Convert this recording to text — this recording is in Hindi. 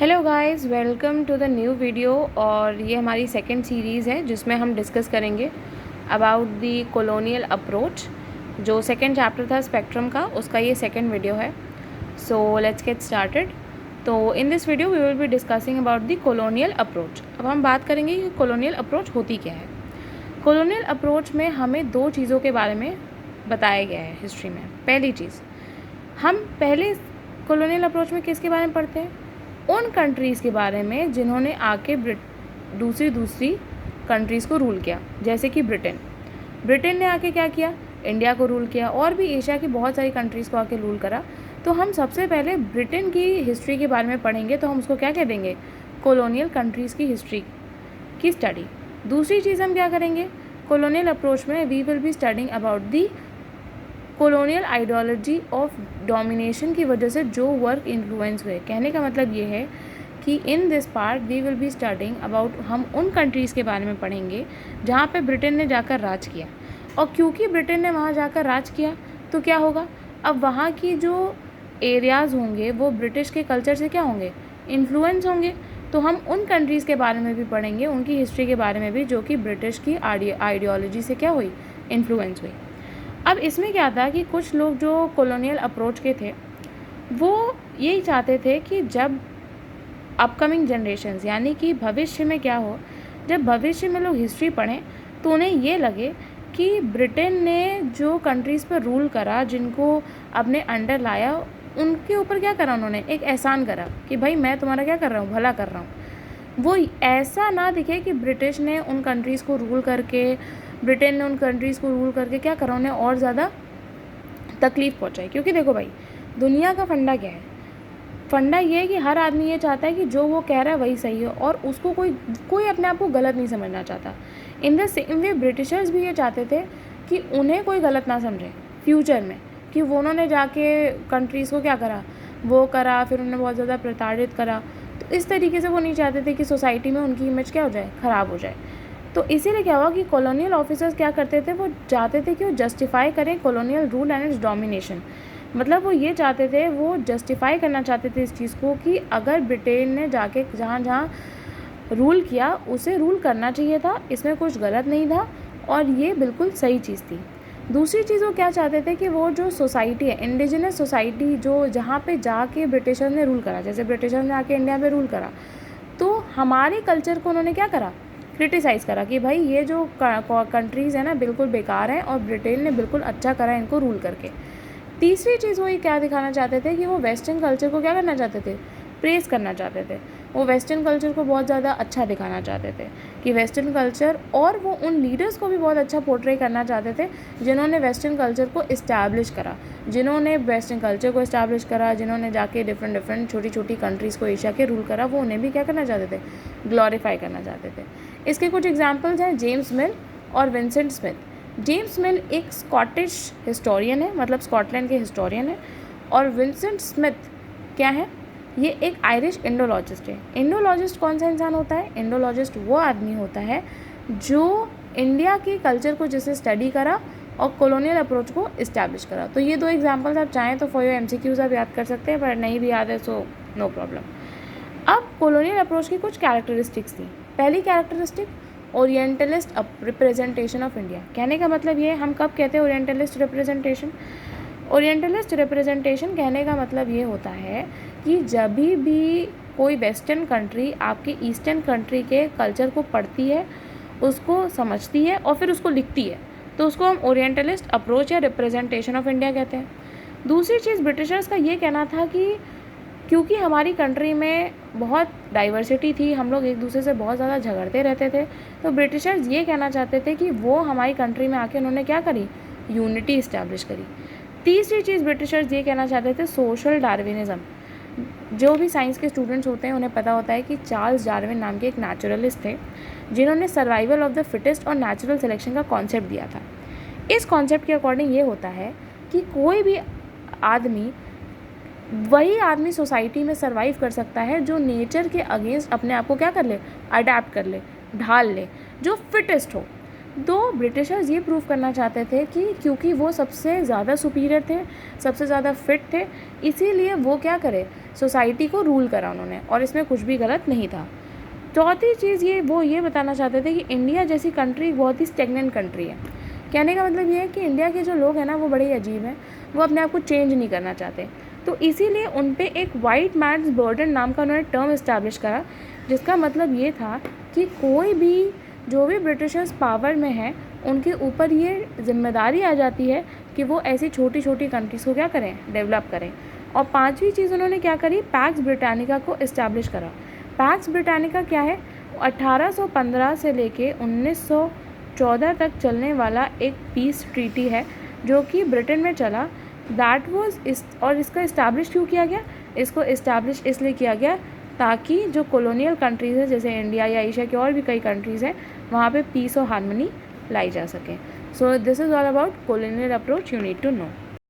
Hello guys, welcome to the new video. और ये हमारी सेकंड सीरीज़ है जिसमें हम डिस्कस करेंगे अबाउट द कॉलोनियल अप्रोच। जो सेकंड चैप्टर था स्पेक्ट्रम का, उसका ये सेकंड वीडियो है। So let's get started. तो in this video we will be discussing about the colonial approach. अब हम बात करेंगे कि कॉलोनियल अप्रोच होती क्या है। कॉलोनियल अप्रोच में हमें दो चीज़ों के बारे में बताया गया है हिस्ट्री में। पहली चीज़, हम पहले कॉलोनियल अप्रोच में किसके बारे में पढ़ते हैं? उन कंट्रीज़ के बारे में जिन्होंने आके दूसरी कंट्रीज़ को रूल किया। जैसे कि ब्रिटेन ने आके क्या किया? इंडिया को रूल किया, और भी एशिया की बहुत सारी कंट्रीज़ को आके रूल करा। तो हम सबसे पहले ब्रिटेन की हिस्ट्री के बारे में पढ़ेंगे, तो हम उसको क्या कह देंगे? कॉलोनियल कंट्रीज़ की हिस्ट्री की स्टडी। दूसरी चीज़ हम क्या करेंगे कॉलोनियल अप्रोच में? We will be studying about the colonial ideology of domination की वजह से जो वर्क इन्फ्लुएंस हुए। कहने का मतलब ये है कि in this part we will be studying about, हम उन कंट्रीज़ के बारे में पढ़ेंगे जहाँ पे ब्रिटेन ने जाकर राज किया। और क्योंकि ब्रिटेन ने वहाँ जाकर राज किया तो क्या होगा? अब वहाँ की जो एरियाज़ होंगे वो ब्रिटिश के कल्चर से क्या होंगे? इन्फ्लुएंस होंगे। तो हम उन कंट्रीज़ के बारे में भी पढ़ेंगे, उनकी हिस्ट्री के बारे में भी, जो कि ब्रिटिश की आइडियोलॉजी से क्या हुई? इन्फ्लुएंस हुई। अब इसमें क्या था कि कुछ लोग जो कॉलोनियल अप्रोच के थे वो यही चाहते थे कि जब अपकमिंग जनरेशन्स, यानी कि भविष्य में क्या हो, जब भविष्य में लोग हिस्ट्री पढ़ें तो उन्हें ये लगे कि ब्रिटेन ने जो कंट्रीज़ पर रूल करा, जिनको अपने अंडर लाया, उनके ऊपर क्या करा? उन्होंने एक एहसान करा कि भाई मैं तुम्हारा क्या कर रहा हूँ? भला कर रहा हूँ। वो ऐसा ना दिखे कि ब्रिटिश ने उन कंट्रीज़ को रूल करके, ब्रिटेन ने उन कंट्रीज़ को रूल करके क्या करा? उन्हें और ज़्यादा तकलीफ़ पहुंचाई। क्योंकि देखो भाई, दुनिया का फंडा क्या है? फंडा ये है कि हर आदमी ये चाहता है कि जो वो कह रहा है वही सही हो, और उसको कोई अपने आप को गलत नहीं समझना चाहता। In the same way Britishers भी ये चाहते थे कि उन्हें कोई गलत ना समझे फ्यूचर में, कि वो उन्होंने जाके कंट्रीज़ को क्या करा? वो करा, फिर उन्हें बहुत ज़्यादा प्रताड़ित करा। तो इस तरीके से वो नहीं चाहते थे कि सोसाइटी में उनकी इमेज क्या हो जाए? ख़राब हो जाए। तो इसीलिए क्या हुआ कि कॉलोनियल ऑफिसर्स क्या करते थे? वो चाहते थे कि वो जस्टिफाई करें colonial rule and it's domination. मतलब वो ये चाहते थे, वो जस्टिफाई करना चाहते थे इस चीज़ को कि अगर ब्रिटेन ने जाके जहाँ जहाँ रूल किया उसे रूल करना चाहिए था, इसमें कुछ गलत नहीं था और ये बिल्कुल सही चीज़ थी। दूसरी चीज़ वो क्या चाहते थे कि वो जो सोसाइटी है, इंडिजिनस सोसाइटी, जो जहाँ पे जाके ब्रिटिशर ने रूल करा, जैसे ब्रिटिशर ने आके इंडिया में रूल करा, तो हमारे कल्चर को उन्होंने क्या करा? क्रिटिसाइज़ करा कि भाई ये जो कंट्रीज़ है ना बिल्कुल बेकार हैं, और ब्रिटेन ने बिल्कुल अच्छा करा इनको रूल करके। तीसरी चीज़ वो ये क्या दिखाना चाहते थे कि वो वेस्टर्न कल्चर को क्या करना चाहते थे? प्रेज़ करना चाहते थे। वो वेस्टर्न कल्चर को बहुत ज़्यादा अच्छा दिखाना चाहते थे कि वेस्टर्न कल्चर, और वो उन लीडर्स को भी बहुत अच्छा पोर्ट्रे करना चाहते थे जिन्होंने वेस्टर्न कल्चर को इस्टेब्लिश करा, जिन्होंने जाके डिफरेंट छोटी छोटी कंट्रीज़ को एशिया के रूल करा, वो उन्हें भी क्या करना चाहते थे? ग्लोरीफाई करना चाहते थे। इसके कुछ एग्जाम्पल्स हैं, जेम्स मिल और विंसेंट स्मिथ। जेम्स मिल एक स्कॉटिश हिस्टोरियन है, मतलब स्कॉटलैंड के हिस्टोरियन है, और विंसेंट स्मिथ क्या है? ये एक आयरिश इंडोलॉजिस्ट है। इंडोलॉजिस्ट कौन सा इंसान होता है? इंडोलॉजिस्ट वो आदमी होता है जो इंडिया के कल्चर को जिसे स्टडी करा और कॉलोनियल अप्रोच को इस्टेब्लिश करा। तो ये दो एग्जाम्पल्स आप चाहें तो फॉर योर एमसीक्यूज आप याद कर सकते हैं, पर नहीं भी याद है सो नो प्रॉब्लम। अब कॉलोनियल अप्रोच की कुछ कैरेक्टरिस्टिक्स थी। पहली characteristic, orientalist representation of India. कहने का मतलब ये, हम कब कहते हैं ओरिएंटलिस्ट रिप्रेजेंटेशन? ओरिएंटलिस्ट रिप्रेजेंटेशन कहने का मतलब ये होता है कि जब भी कोई वेस्टर्न कंट्री आपके ईस्टर्न कंट्री के कल्चर को पढ़ती है, उसको समझती है और फिर उसको लिखती है, तो उसको हम ओरिएंटलिस्ट अप्रोच या रिप्रेजेंटेशन ऑफ इंडिया कहते हैं। दूसरी चीज़, ब्रिटिशर्स का ये कहना था कि क्योंकि हमारी कंट्री में बहुत डाइवर्सिटी थी, हम लोग एक दूसरे से बहुत ज़्यादा झगड़ते रहते थे, तो ब्रिटिशर्स ये कहना चाहते थे कि वो हमारी कंट्री में आके उन्होंने क्या करी? यूनिटी इस्टेब्लिश करी। तीसरी चीज़ ब्रिटिशर्स ये कहना चाहते थे, सोशल डार्विनिज़म। जो भी साइंस के स्टूडेंट्स होते हैं उन्हें पता होता है कि चार्ल्स डार्विन नाम के एक नेचुरलिस्ट थे जिन्होंने सर्वाइवल ऑफ द फिटेस्ट और नेचुरल सिलेक्शन का कॉन्सेप्ट दिया था। इस कॉन्सेप्ट के अकॉर्डिंग ये होता है कि कोई भी आदमी, वही आदमी सोसाइटी में सर्वाइव कर सकता है जो नेचर के अगेंस्ट अपने आप को क्या कर ले? अडेप्ट कर ले, ढाल ले, जो फिटेस्ट हो। तो ब्रिटिशर्स ये प्रूव करना चाहते थे कि क्योंकि वो सबसे ज़्यादा सुपीरियर थे, सबसे ज़्यादा फिट थे, इसीलिए वो क्या करे, सोसाइटी को रूल करा उन्होंने, और इसमें कुछ भी गलत नहीं था। चौथी चीज़ वो ये बताना चाहते थे कि इंडिया जैसी कंट्री बहुत ही स्टेगनेंट कंट्री है। कहने का मतलब ये है कि इंडिया के जो लोग हैं ना वो बड़े ही अजीब हैं, वो अपने आप को चेंज नहीं करना चाहते। तो इसीलिए उन पे एक वाइट मैन्स बर्डन नाम का उन्होंने टर्म इस्टेब्लिश करा, जिसका मतलब ये था कि कोई भी जो भी ब्रिटिशर्स पावर में है उनके ऊपर ये जिम्मेदारी आ जाती है कि वो ऐसी छोटी छोटी कंट्रीज़ को क्या करें, डेवलप करें। और पांचवी चीज़ उन्होंने क्या करी, पैक्स ब्रिटानिका को इस्टेब्लिश करा। पैक्स ब्रिटानिका क्या है, 1815 से लेके 1914 तक चलने वाला एक पीस ट्रीटी है जो कि ब्रिटेन में चला। दैट वाज और इसका इस्टेब्लिश क्यों किया गया, इसको इस्टेब्लिश इसलिए किया गया ताकि जो कॉलोनियल कंट्रीज़ है जैसे इंडिया या एशिया के और भी कई कंट्रीज़ हैं वहाँ पे पीस और हार्मनी लाई जा सके। So this is all about colonial approach you need to no.